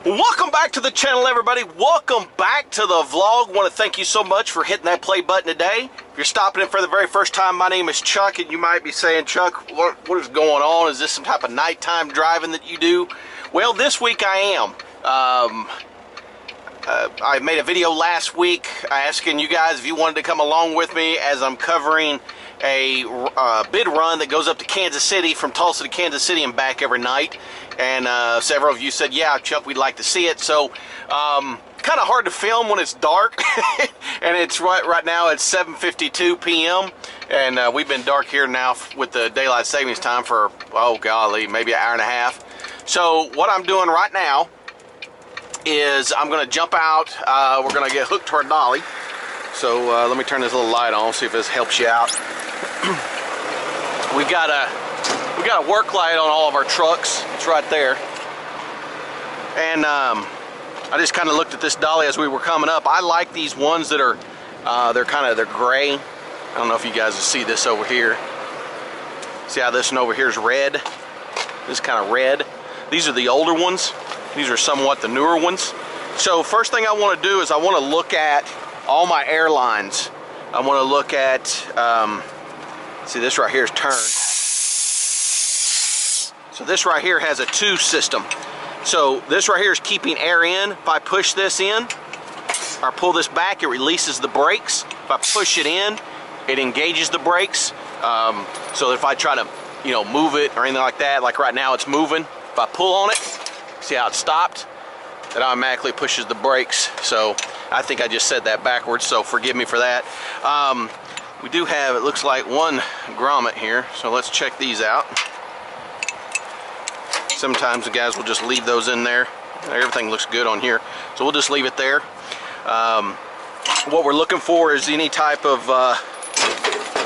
Welcome back to the channel, everybody. Welcome back to the vlog. Want to thank you so much for hitting that play button today. If you're stopping in for the very first time, my name is Chuck, and you might be saying, Chuck, what is going on? Is this some type of nighttime driving that you do? Well, this week I am. I made a video last week asking you guys if you wanted to come along with me as I'm covering a bid run that goes up to Kansas City, from Tulsa to Kansas City and back every night. And several of you said, yeah, Chuck, we'd like to see it. So kind of hard to film when it's dark. And it's right now it's 7:52 p.m. and we've been dark here now with the daylight savings time for, oh golly, maybe an hour and a half. So what I'm doing right now is I'm going to jump out. We're going to get hooked to our dolly. So let me turn this little light on, see if this helps you out. We got a work light on all of our trucks. It's right there. And I just kind of looked at this dolly as we were coming up. I like these ones that are they're gray. I don't know if you guys will see this over here. See how this one over here is red? This is kind of red. These are the older ones. These are somewhat the newer ones. So first thing I want to do is I want to look at all my airlines. I want to look at, see, this right here is turned. So this right here has a 2 system. So this right here is keeping air in. If I push this in or pull this back, it releases the brakes. If I push it in, it engages the brakes. So if I try to, move it or anything like that, like right now it's moving. If I pull on it, see how it stopped? It automatically pushes the brakes. So I think I just said that backwards, so forgive me for that. We do have, it looks like, one grommet here, so let's check these out. Sometimes the guys will just leave those in there. Everything looks good on here, so we'll just leave it there. What we're looking for is any type of,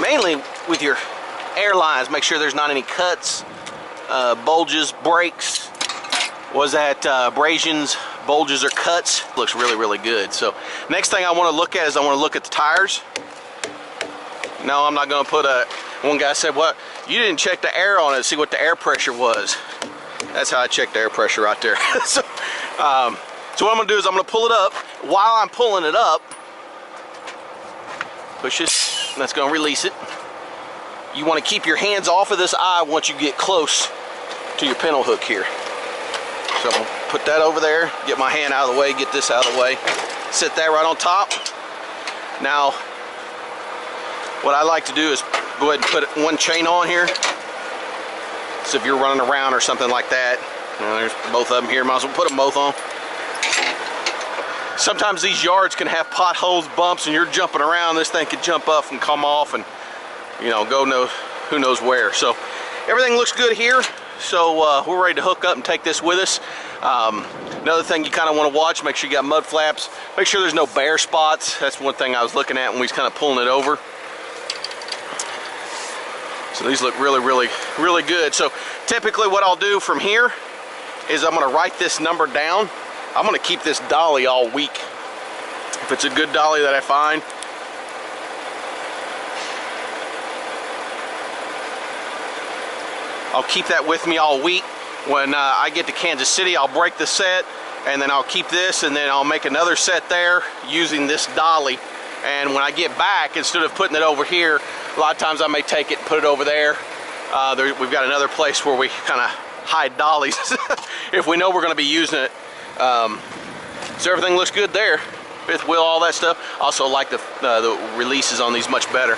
mainly with your airlines, make sure there's not any cuts, bulges, breaks. Was that abrasions, bulges, or cuts? Looks really, really good. So next thing I want to look at is I want to look at the tires. No, I'm not going to put a, one guy said, what, you didn't check the air on it to see what the air pressure was. That's how I check the air pressure right there. So what I'm going to do is I'm going to pull it up. While I'm pulling it up, push this, and that's going to release it. You want to keep your hands off of this eye once you get close to your pintle hook here. So I'm going to put that over there, get my hand out of the way, get this out of the way, sit that right on top. Now, what I like to do is go ahead and put one chain on here. So if you're running around or something like that, there's both of them here, might as well put them both on. Sometimes these yards can have potholes, bumps, and you're jumping around, this thing could jump up and come off and, go who knows where. So everything looks good here. So we're ready to hook up and take this with us. Another thing you kind of want to watch, make sure you got mud flaps. Make sure there's no bare spots. That's one thing I was looking at when we was kind of pulling it over. So these look really, really, really good. So typically what I'll do from here is I'm going to write this number down. I'm going to keep this dolly all week. If it's a good dolly that I find, I'll keep that with me all week. When I get to Kansas City, I'll break the set, and then I'll keep this, and then I'll make another set there using this dolly. And when I get back, instead of putting it over here, a lot of times I may take it and put it over there. We've got another place where we kind of hide dollies if we know we're going to be using it. So everything looks good there. Fifth wheel, all that stuff. Also like the releases on these much better.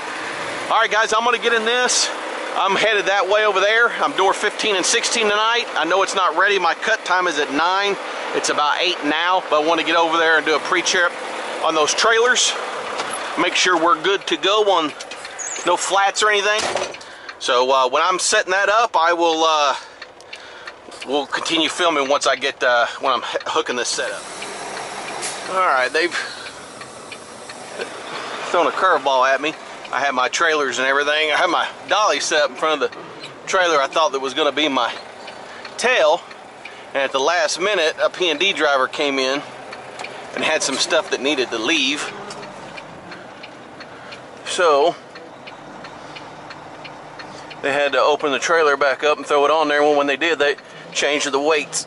All right, guys, I'm going to get in this. I'm headed that way over there. I'm door 15 and 16 tonight. I know it's not ready. My cut time is at 9. It's about 8 now, but I want to get over there and do a pre-trip on those trailers. Make sure we're good to go on no flats or anything. So when I'm setting that up, I will we'll continue filming once I get when I'm hooking this set up. All right, they've thrown a curveball at me. I had my trailers and everything. I had my dolly set up in front of the trailer. I thought that was going to be my tail, and at the last minute a P&D driver came in and had some stuff that needed to leave. So they had to open the trailer back up and throw it on there. When they did, they changed the weights.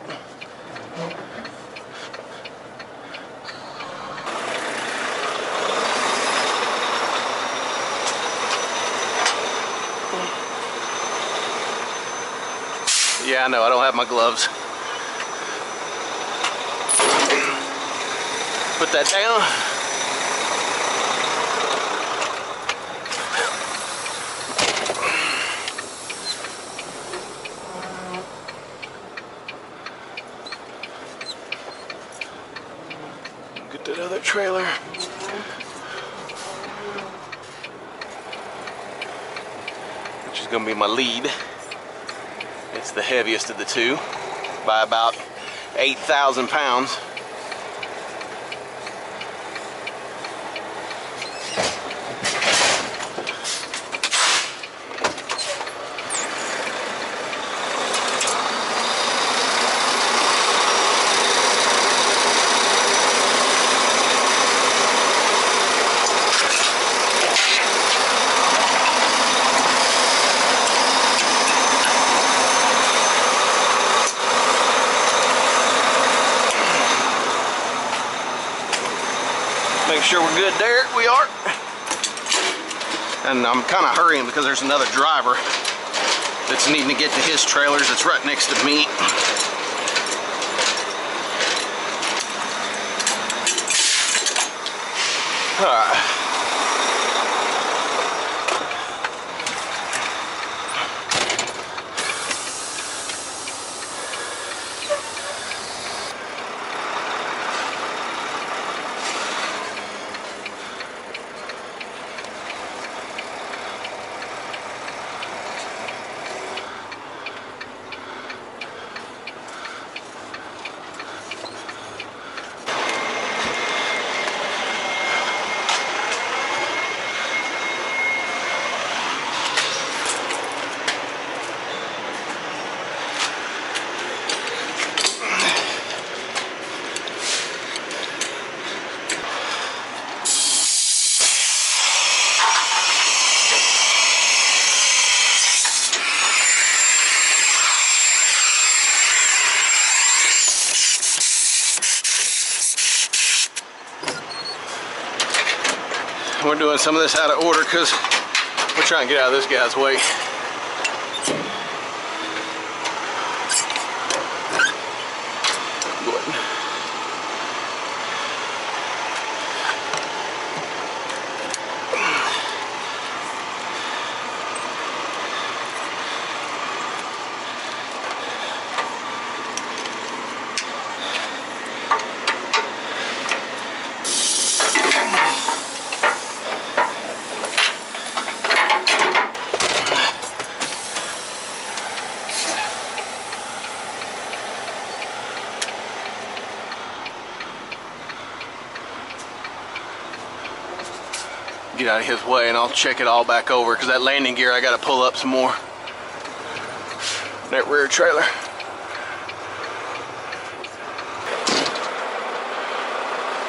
Yeah, I know, I don't have my gloves. Put that down. Get that other trailer. Which is gonna be my lead. It's the heaviest of the two by about 8,000 pounds. Make sure we're good there. We are. And I'm kind of hurrying because there's another driver that's needing to get to his trailers. It's right next to me. All right. We're doing some of this out of order because we're trying to get out of this guy's way. Go ahead. Get out of his way and I'll check it all back over because that landing gear I got to pull up some more. That rear trailer.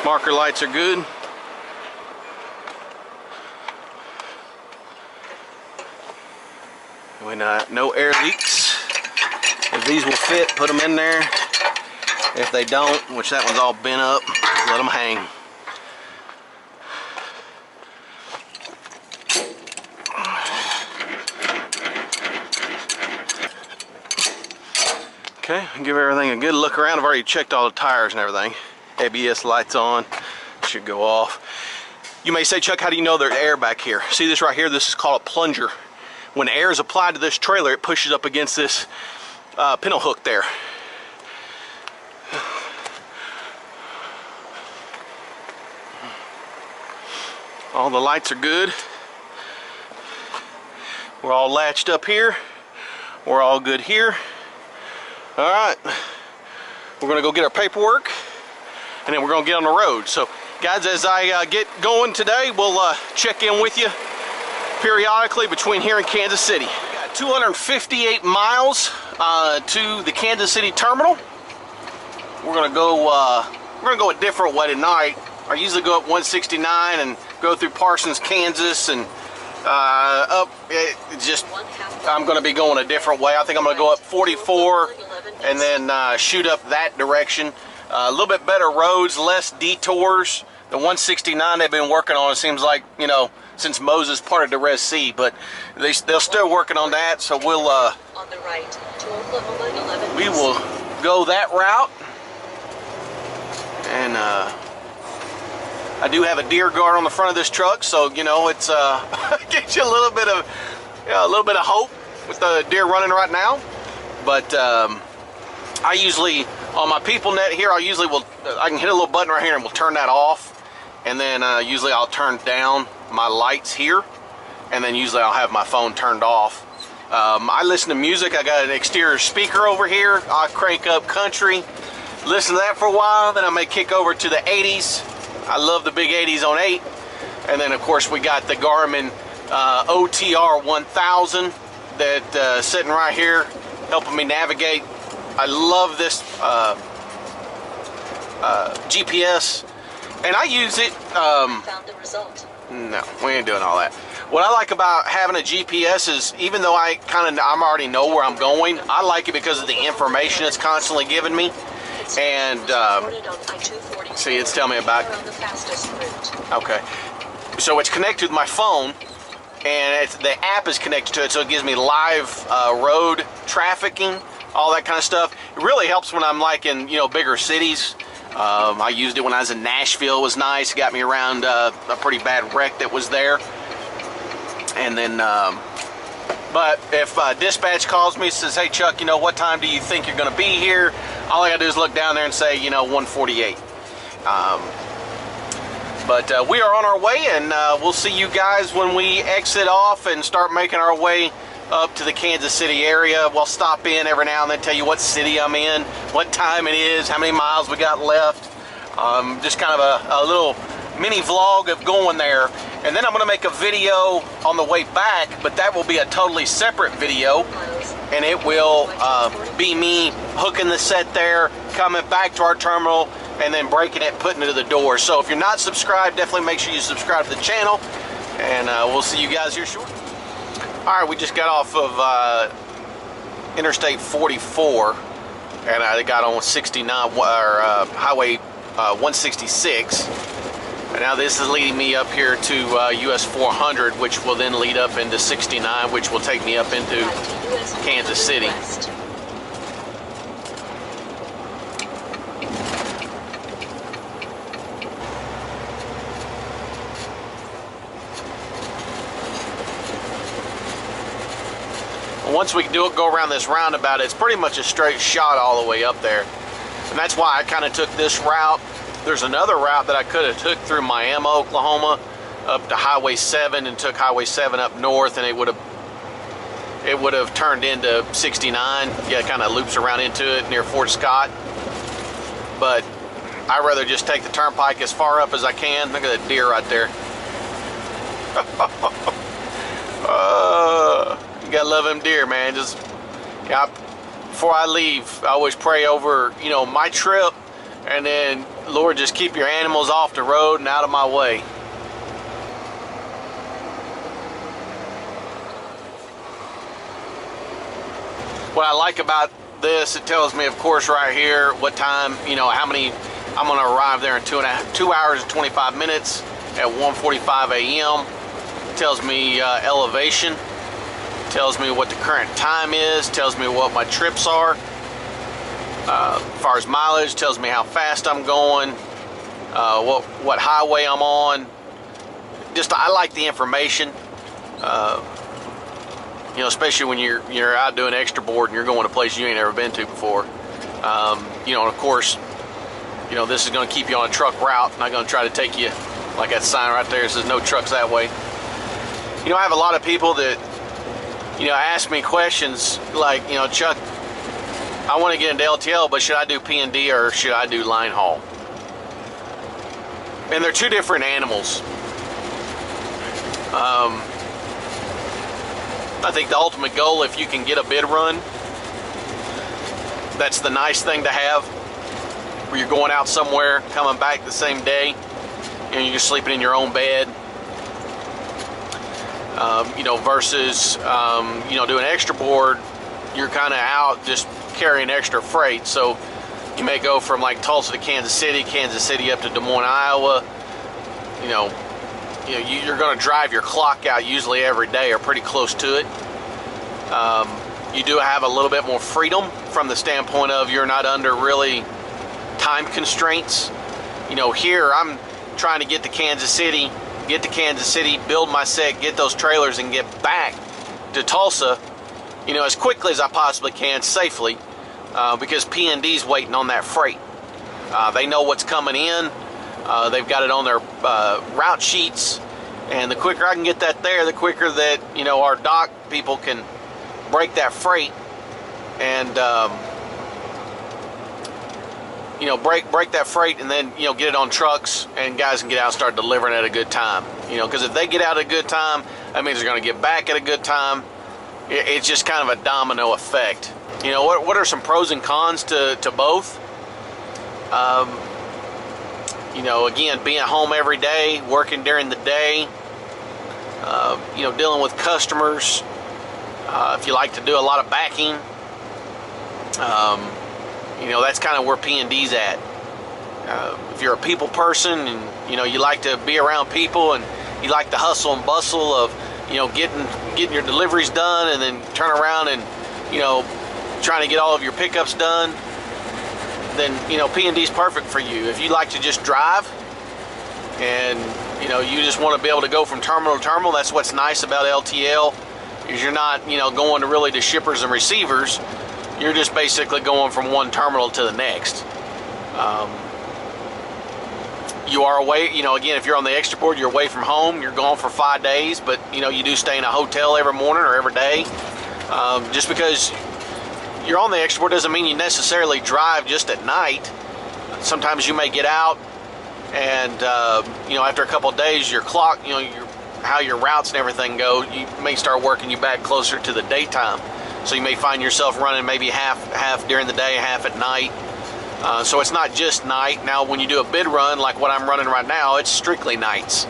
Marker lights are good. No air leaks. If these will fit, put them in there. If they don't, which that one's all bent up, let them hang. Okay, give everything a good look around. I've already checked all the tires and everything. ABS lights on, should go off. You may say, Chuck, how do you know there's air back here? See this right here? This is called a plunger. When air is applied to this trailer, it pushes up against this pintle hook there. All the lights are good. We're all latched up here. We're all good here. All right, we're gonna go get our paperwork and then we're gonna get on the road. So guys, as I get going today, we'll check in with you periodically between here and Kansas City. We got 258 miles to the Kansas City terminal. We're gonna go a different way tonight. I usually go up 169 and go through Parsons, Kansas, and up. I'm going to be going a different way. I think I'm going to go up 44 and then shoot up that direction. A little bit better roads, less detours. The 169 they've been working on, it seems like, you know, since Moses parted the Red Sea, but they're still working on that, so we'll on the right to Oklahoma 11 we will go that route. And I do have a deer guard on the front of this truck, so you know it's gives you a little bit of hope with the deer running right now. But I usually on my PeopleNet here, I can hit a little button right here and we'll turn that off, and then usually I'll turn down my lights here, and then usually I'll have my phone turned off. I listen to music. I got an exterior speaker over here. I crank up country, listen to that for a while, then I may kick over to the 80s. I love the big 80s on 8. And then of course we got the Garmin OTR 1000 that sitting right here helping me navigate. I love this GPS, and I use it. Found the result. No, we ain't doing all that. What I like about having a GPS is, even though I already know where I'm going, I like it because of the information it's constantly giving me. And see, it's telling me about. Okay, so it's connected with my phone, and the app is connected to it, so it gives me live road trafficking, all that kind of stuff. It really helps when I'm like in, you know, bigger cities. I used it when I was in Nashville. It was nice. It got me around a pretty bad wreck that was there. And then, but if dispatch calls me, says, hey Chuck, you know, what time do you think you're going to be here? All I got to do is look down there and say, you know, 1:48. But we are on our way, and we'll see you guys when we exit off and start making our way up to the Kansas City area. We'll stop in every now and then, tell you what city I'm in, what time it is, how many miles we got left. Just kind of a little mini vlog of going there. And then I'm going to make a video on the way back, but that will be a totally separate video. And it will be me hooking the set there, coming back to our terminal, and then breaking it, putting it to the door. So if you're not subscribed, definitely make sure you subscribe to the channel. And we'll see you guys here shortly. Alright, we just got off of Interstate 44, and I got on 69, or Highway 166. And now this is leading me up here to US 400, which will then lead up into 69, which will take me up into Kansas City. Once we go around this roundabout, it's pretty much a straight shot all the way up there. And that's why I kind of took this route. There's another route that I could have took through Miami, Oklahoma, up to Highway 7, and took Highway 7 up north, and it would have turned into 69. Yeah, it kind of loops around into it near Fort Scott. But I'd rather just take the turnpike as far up as I can. Look at that deer right there. You gotta love them deer, man. Just before I leave, I always pray over, you know, my trip, and then Lord, just keep your animals off the road and out of my way. What I like about this, it tells me, of course, right here what time, you know, how many. I'm gonna arrive there in 2 hours and 25 minutes at 1:45 a.m. Tells me elevation. Tells me what the current time is, tells me what my trips are. As far as mileage, tells me how fast I'm going, what highway I'm on. Just, I like the information. You know, especially when you're out doing extra board and you're going to places you ain't ever been to before. You know, and of course, you know, this is going to keep you on a truck route. I'm not going to try to take you, like that sign right there says no trucks that way. You know, I have a lot of people that, you know, ask me questions like, you know, Chuck, I want to get into LTL, but should I do P&D or should I do line haul? And they're two different animals. I think the ultimate goal, if you can get a bid run, that's the nice thing to have, where you're going out somewhere, coming back the same day, and you're sleeping in your own bed. You know, versus, you know, doing extra board, you're kind of out just carrying extra freight. So you may go from like Tulsa to Kansas City up to Des Moines, Iowa, you're going to drive your clock out usually every day or pretty close to it. You do have a little bit more freedom from the standpoint of you're not under really time constraints. Here I'm trying to get to Kansas City, build my set, get those trailers, and get back to Tulsa, as quickly as I possibly can, safely, because P&D's waiting on that freight. They know what's coming in. They've got it on their route sheets, and the quicker I can get that there, the quicker that our dock people can break that freight and break that freight, and then get it on trucks, and guys can get out and start delivering at a good time. Because if they get out at a good time, that means they're going to get back at a good time. It's just kind of a domino effect. What are some pros and cons to both? Again, being at home every day, working during the day, dealing with customers. If you like to do a lot of backing, that's kind of where P&D's at. If you're a people person and you like to be around people and you like the hustle and bustle of getting your deliveries done and then turn around and trying to get all of your pickups done, then P&D's perfect for you. If you like to just drive and you just want to be able to go from terminal to terminal, that's what's nice about LTL, is you're not going to shippers and receivers. You're just basically going from one terminal to the next. You are away, again, if you're on the extra board, you're away from home, you're gone for 5 days, but you do stay in a hotel every morning or every day. Just because you're on the extra board doesn't mean you necessarily drive just at night. Sometimes you may get out and after a couple of days, your clock, how your routes and everything go, you may start working you back closer to the daytime. So you may find yourself running maybe half during the day, half at night. So it's not just night. Now, when you do a bid run like what I'm running right now, it's strictly nights.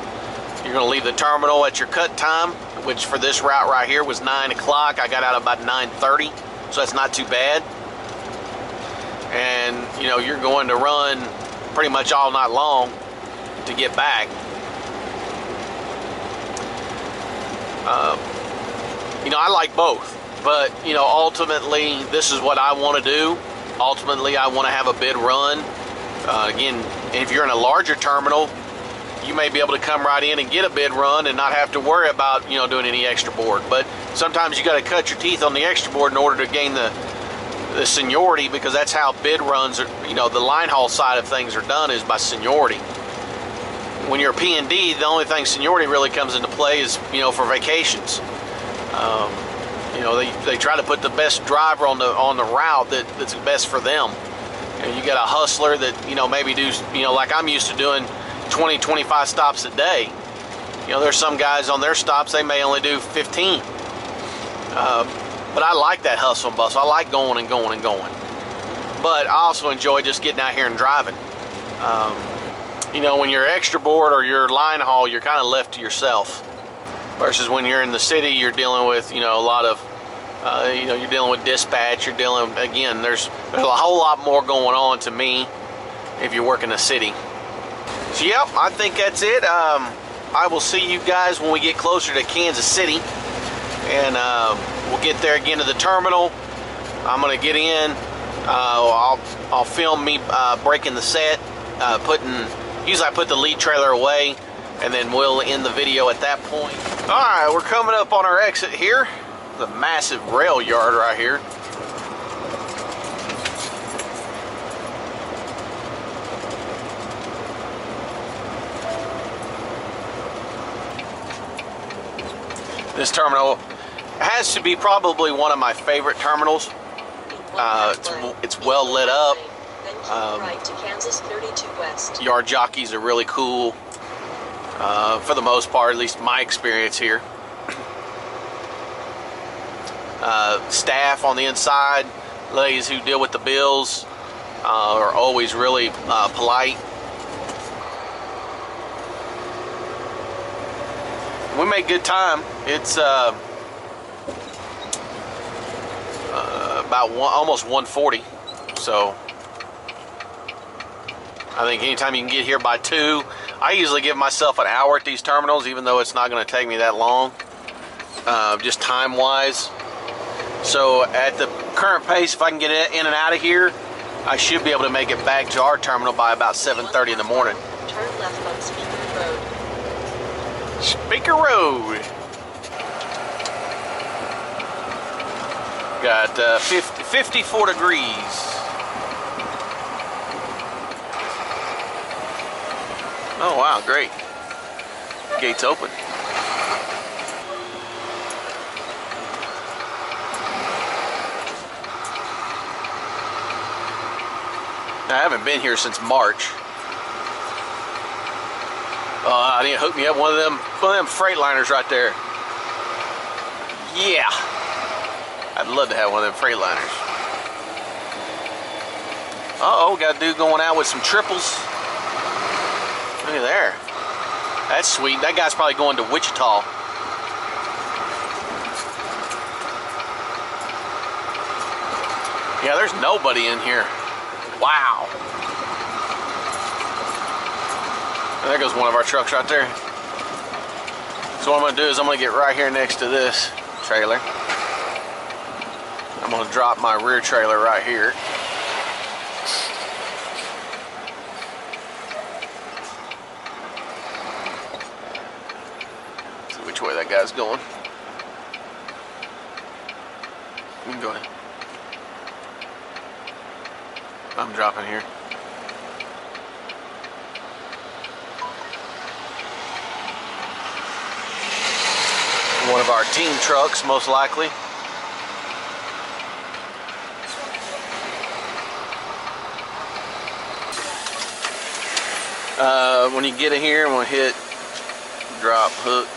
You're going to leave the terminal at your cut time, which for this route right here was 9 o'clock. I got out about 9:30, so that's not too bad. And you're going to run pretty much all night long to get back. I like both. But, ultimately, this is what I want to do. Ultimately, I want to have a bid run. Again, if you're in a larger terminal, you may be able to come right in and get a bid run and not have to worry about, doing any extra board. But sometimes you got to cut your teeth on the extra board in order to gain the seniority, because that's how bid runs are, the line haul side of things are done, is by seniority. When you're a P&D, the only thing seniority really comes into play is, for vacations. They try to put the best driver on the route that's best for them. You got a hustler that maybe do like I'm used to doing 20-25 stops a day. There's some guys on their stops, they may only do 15. But I like that hustle and bustle. I like going and going and going. But I also enjoy just getting out here and driving. When you're extra board or you're line haul, you're kind of left to yourself. Versus when you're in the city, you're dealing with, a lot of, you're dealing with dispatch, you're dealing, again, there's a whole lot more going on to me if you work in the city. So, yep, I think that's it. I will see you guys when we get closer to Kansas City. And we'll get there again to the terminal. I'm going to get in. I'll film me breaking the set, usually I put the lead trailer away, and then we'll end the video at that point. Alright, we're coming up on our exit here. The massive rail yard right here. This terminal has to be probably one of my favorite terminals. It's well lit up. Right to Kansas 32 West. Yard jockeys are really cool. For the most part, at least my experience here. Staff on the inside, ladies who deal with the bills, are always really polite. We make good time. It's about almost 1:40, so I think anytime you can get here by 2, I usually give myself an hour at these terminals, even though it's not going to take me that long, just time-wise. So at the current pace, if I can get in and out of here, I should be able to make it back to our terminal by about 7:30 in the morning. Turn left on Speaker Road. Speaker Road. Got 54 degrees. Oh wow, great. Gates open. I haven't been here since March. I need to hook me up one of them Freightliners right there. Yeah, I'd love to have one of them Freightliners. Uh-oh, got a dude going out with some triples. Look at there. That's sweet. That guy's probably going to Wichita. Yeah, there's nobody in here. Wow. And there goes one of our trucks right there. So what I'm going to do is I'm going to get right here next to this trailer. I'm going to drop my rear trailer right here. See which way that guy's going. You can go ahead. I'm dropping here. One of our team trucks, most likely. When you get in here, I'm going to hit drop hook.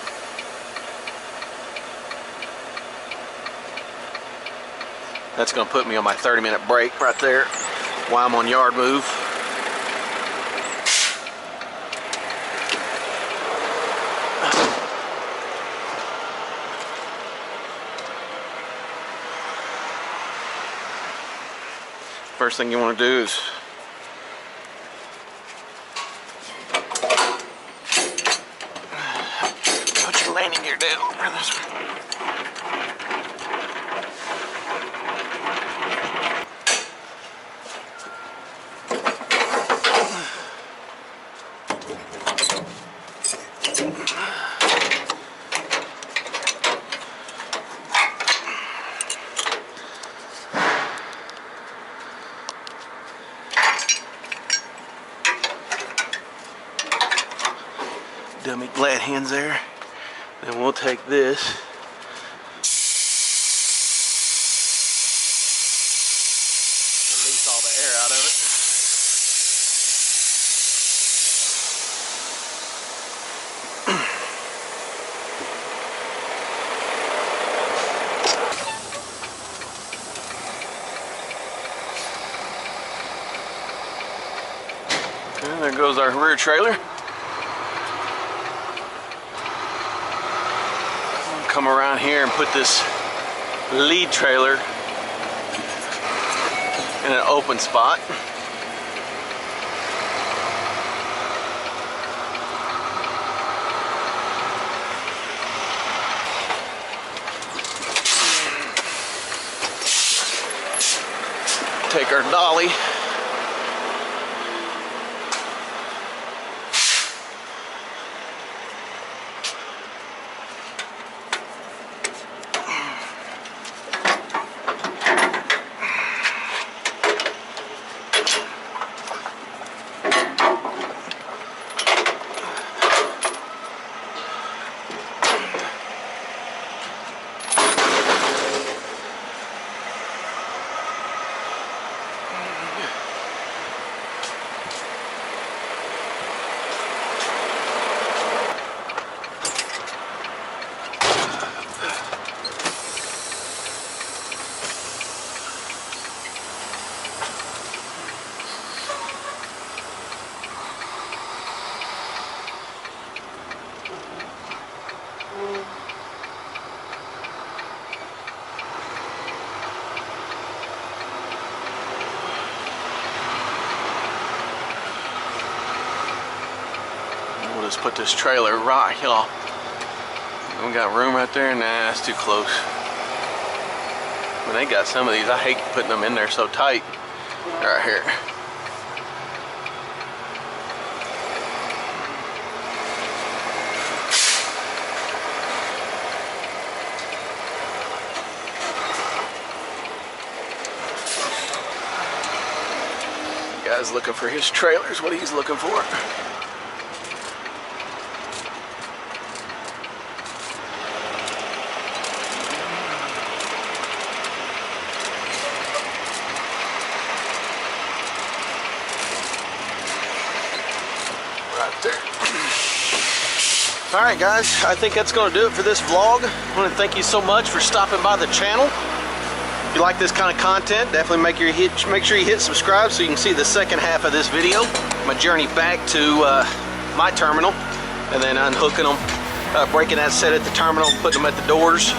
That's going to put me on my 30-minute break right there while I'm on yard move. First thing you want to do is put your landing gear down. Dummy glad hands there. Then we'll take this. Release all the air out of it. And there goes our rear trailer. Come around here and put this lead trailer in an open spot. Take our dolly. Let's put this trailer right here. We got room right there. Nah, that's too close. When they got some of these, I hate putting them in there so tight. Right here. Guy's looking for his trailers, what he's looking for. Right there. All right, guys, I think that's going to do it for this vlog. I want to thank you so much for stopping by the channel. If you like this kind of content, definitely make sure you hit subscribe so you can see the second half of this video, my journey back to my terminal, and then unhooking them, breaking that set at the terminal, putting them at the doors.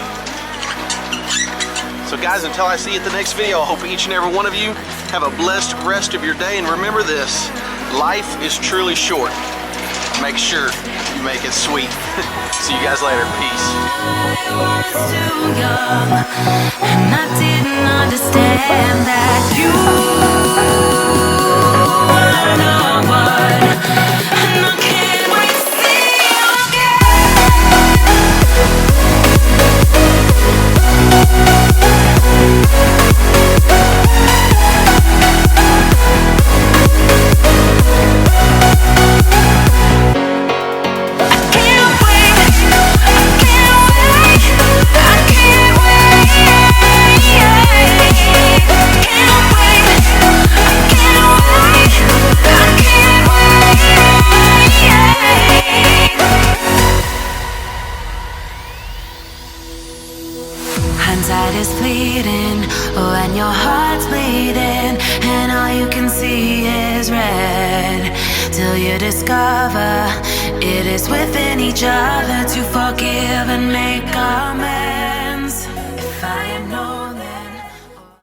So guys, until I see you at the next video, I hope each and every one of you have a blessed rest of your day, and remember this, life is truly short. Make sure you make it sweet. See you guys later. Peace. I was too young, and I didn't understand that you were the one, and I can't wait to see you Hindsight is fleeting, oh, and your heart's bleeding, and all you can see is red, till you discover it is within each other to forgive and make amends.